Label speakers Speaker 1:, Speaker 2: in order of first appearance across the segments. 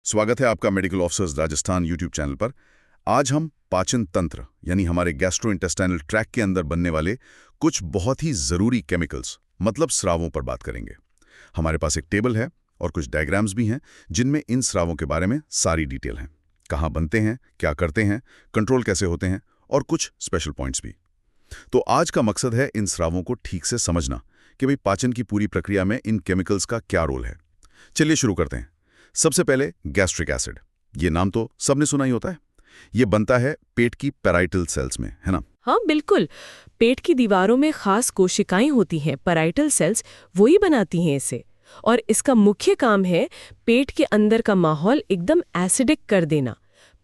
Speaker 1: स्वागत है आपका medical officers Rajasthan YouTube channel पर। आज हम पाचन तंत्र यानी हमारे गैस्ट्रोइंटेस्टाइनल ट्रैक के अंदर बनने वाले कुछ बहुत ही ज़रूरी केमिकल्स मतलब स्रावों पर बात करेंगे। हमारे पास एक टेबल है और कुछ डायग्राम्स भी हैं जिनमें इन स्रावों के बारे में सारी डिटेल है, कहाँ बनते हैं, क्या करते हैं, कंट्रोल कैसे होते हैं और कुछ स्पेशल पॉइंट्स भी। तो आज का मकसद है इन स्रावों को ठीक से समझना कि भाई पाचन की पूरी प्रक्रिया में इन केमिकल्स का क्या रोल है। चलिए शुरू करते हैं। सबसे पहले गैस्ट्रिक एसिड, ये नाम तो सबने सुना ही होता है। ये बनता है पेट की पैराइटल सेल्स में, है ना?
Speaker 2: हाँ बिल्कुल, पेट की दीवारों में खास कोशिकाएं होती हैं, पैराइटल सेल्स, वही बनाती हैं इसे। और इसका मुख्य काम है पेट के अंदर का माहौल एकदम एसिडिक कर देना।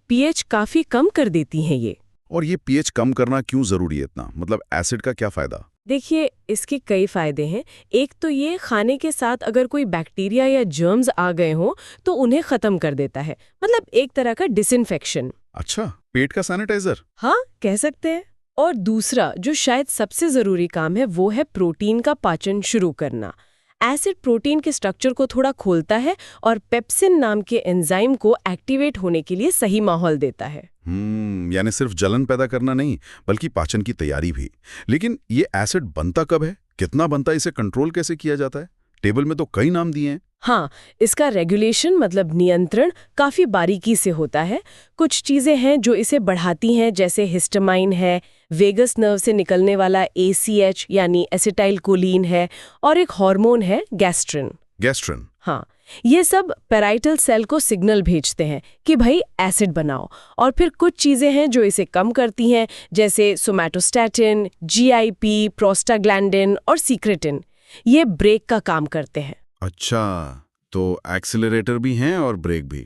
Speaker 2: पीएच काफी कम कर देती हैं ये।
Speaker 1: और ये पीएच कम करना क्यों जरूरी है इतना? मतलब एसिड का क्या फायदा?
Speaker 2: देखिए, इसके कई फायदे हैं। एक तो ये, खाने के साथ अगर कोई बैक्टीरिया या जर्म्स आ गए हों तो उन्हें खत्म कर देता है, मतलब एक तरह का डिसइंफेक्शन।
Speaker 1: अच्छा, पेट का सैनिटाइजर।
Speaker 2: हाँ, कह सकते हैं। और दूसरा, जो शायद सबसे जरूरी काम है, वो है प्रोटीन का पाचन शुरू करना। एसिड प्रोटीन के स्ट्रक्चर को थोड़ा खोलता है और पेप्सिन नाम के एंजाइम को एक्टिवेट होने के लिए सही माहौल देता है।
Speaker 1: यानी सिर्फ जलन पैदा करना नहीं, बल्कि पाचन की तैयारी भी। लेकिन ये एसिड बनता कब है, कितना बनता है, इसे कंट्रोल कैसे किया जाता है? टेबल में तो कई नाम दिए हैं।
Speaker 2: हाँ, इसका रेगुलेशन मतलब नियंत्रण काफी बारीकी से होता है। कुछ चीजें हैं जो इसे बढ़ाती हैं, जैसे हिस्टामाइन है, वेगस नर्व से निकलने वाला ACH यानी एसिटाइल कोलिन है, और एक हार्मोन है गैस्ट्रिन।
Speaker 1: गैस्ट्रिन?
Speaker 2: हाँ, ये सब पैराइटल सेल को सिग्नल भेजते हैं कि भाई एसिड बनाओ। और फिर कुछ चीजें हैं जो इसे कम करती हैं, जैसे सोमैटोस्टैटिन, GIP, प्रोस्टाग्लैंडिन और सीक्रेटिन। ये ब्रेक का काम करते हैं।
Speaker 1: अच्छा, तो एक्सीलरेटर भी हैं और ब्रेक भी,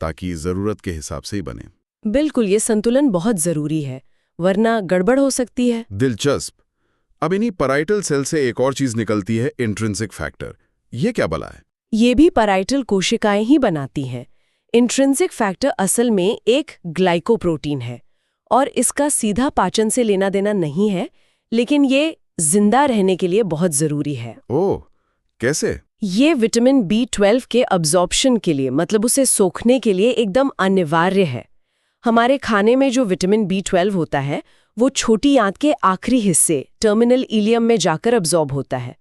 Speaker 1: ताकि जरूरत के हिसाब से ही बने।
Speaker 2: बिल्कुल, ये संतुलन बहुत जरूरी है, वरना गड़बड़ हो सकती है।
Speaker 1: दिलचस्प। अब इन्हीं पैराइटल सेल से एक और चीज निकलती है, इंट्रिंसिक फैक्टर। ये क्या भला है?
Speaker 2: ये भी पैराइटल कोशिकाएं ही बनाती हैं। इंट्रिंसिक फैक्टर असल में एक ग्लाइकोप्रोटीन है और इसका सीधा पाचन से लेना देना नहीं है, लेकिन ये जिंदा रहने के लिए बहुत जरूरी है।
Speaker 1: ओह, कैसे?
Speaker 2: ये विटामिन B12 के अब्जॉर्प्शन के लिए, मतलब उसे सोखने के लिए एकदम अनिवार्य है। हमारे खाने में जो विटामिन B12 होता है वो छोटी आंत के आखिरी हिस्से टर्मिनल इलियम में जाकर अब्जॉर्ब होता है,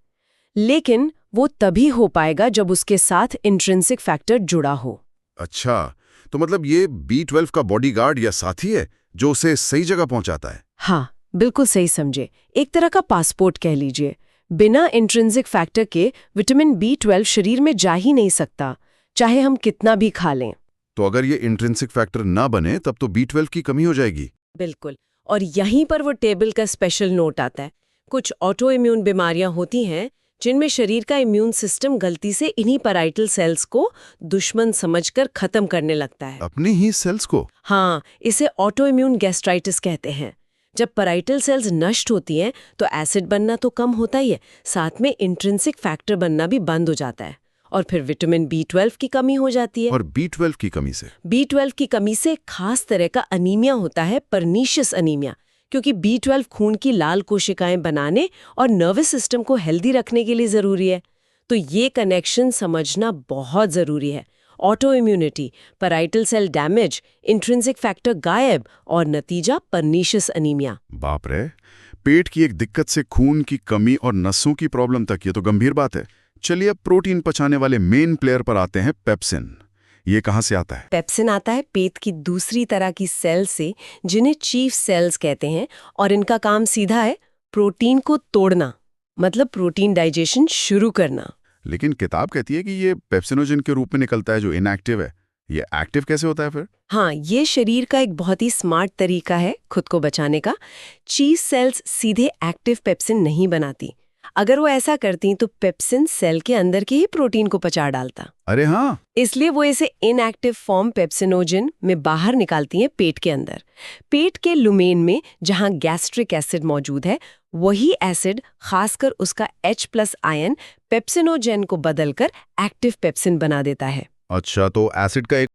Speaker 2: लेकिन वो तभी हो पाएगा जब उसके साथ इंट्रिंसिक फैक्टर जुड़ा हो।
Speaker 1: अच्छा, तो मतलब ये B12 का बॉडीगार्ड या साथी है जो उसे सही जगह पहुंचाता है?
Speaker 2: हाँ, बिल्कुल सही समझे, एक तरह का पासपोर्ट कह लीजिए। बिना इंट्रिंसिक फैक्टर के विटामिन B12 शरीर में जा ही नहीं सकता, चाहे हम कितना भी खा लें।
Speaker 1: तो अगर ये इंट्रिंसिक फैक्टर ना बने तब तो B12 की कमी हो जाएगी।
Speaker 2: बिल्कुल, और यहीं पर वो टेबल का स्पेशल नोट आता है। कुछ ऑटो इम्यून बीमारियां होती हैं जिनमें शरीर का इम्यून सिस्टम गलती से इन्हीं पैराइटल सेल्स को दुश्मन समझकर खत्म करने लगता है।
Speaker 1: अपनी ही सेल्स को?
Speaker 2: हाँ, इसे ऑटो इम्यून गैस्ट्राइटिस कहते हैं। जब पैराइटल सेल्स नष्ट होती हैं तो एसिड बनना तो कम होता ही है, साथ में इंट्रिंसिक फैक्टर बनना भी बंद हो जाता है, और फिर विटामिन B12 की कमी हो जाती है।
Speaker 1: और B12 की कमी से?
Speaker 2: B12 की कमी से खास तरह का अनीमिया होता है, परनीशियस अनीमिया, क्योंकि B12 खून की लाल कोशिकाएं बनाने और नर्वस सिस्टम को हेल्दी रखने के लिए जरूरी है। तो ये कनेक्शन समझना बहुत जरूरी है। Auto immunity, parietal cell damage, intrinsic factor गायब और नतीजा परनीशियस अनीमिया।
Speaker 1: बाप रे, पेट की एक दिक्कत से खून की कमी और नसों की प्रॉब्लम तक, ये तो गंभीर बात है। चलिए अब प्रोटीन पचाने वाले मेन प्लेयर पर आते हैं, पेप्सिन। ये कहाँ से आता है?
Speaker 2: पेप्सिन आता है पेट की दूसरी तरह की सेल से, जिन्हें चीफ सेल्स कहते हैं, और इनका काम सीधा है प्रोटीन को तोड़ना, मतलब प्रोटीन डाइजेशन शुरू करना।
Speaker 1: लेकिन किताब कहती है कि ये पेप्सिनोजन के रूप में निकलता है जो इनएक्टिव है। ये एक्टिव कैसे होता है फिर?
Speaker 2: हाँ, ये शरीर का एक बहुत ही स्मार्ट तरीका है खुद को बचाने का। चीफ सेल्स सीधे एक्टिव पेप्सिन नहीं बनाती। अगर वो ऐसा करती तो पेप्सिन सेल के अंदर के ही प्रोटीन को पचा डालता।
Speaker 1: अरे हाँ,
Speaker 2: इसलिए वो इसे इनएक्टिव फॉर्म पेप्सिनोजन में बाहर निकालती हैं पेट के अंदर। पेट के लुमेन में जहां गैस्ट्रिक एसिड मौजूद है, वही एसिड, खासकर उसका H+ आयन, पेप्सिनोजन को बदलकर एक्टिव पेप्सिन बना देता है।
Speaker 1: अच्छा, तो एसिड का एक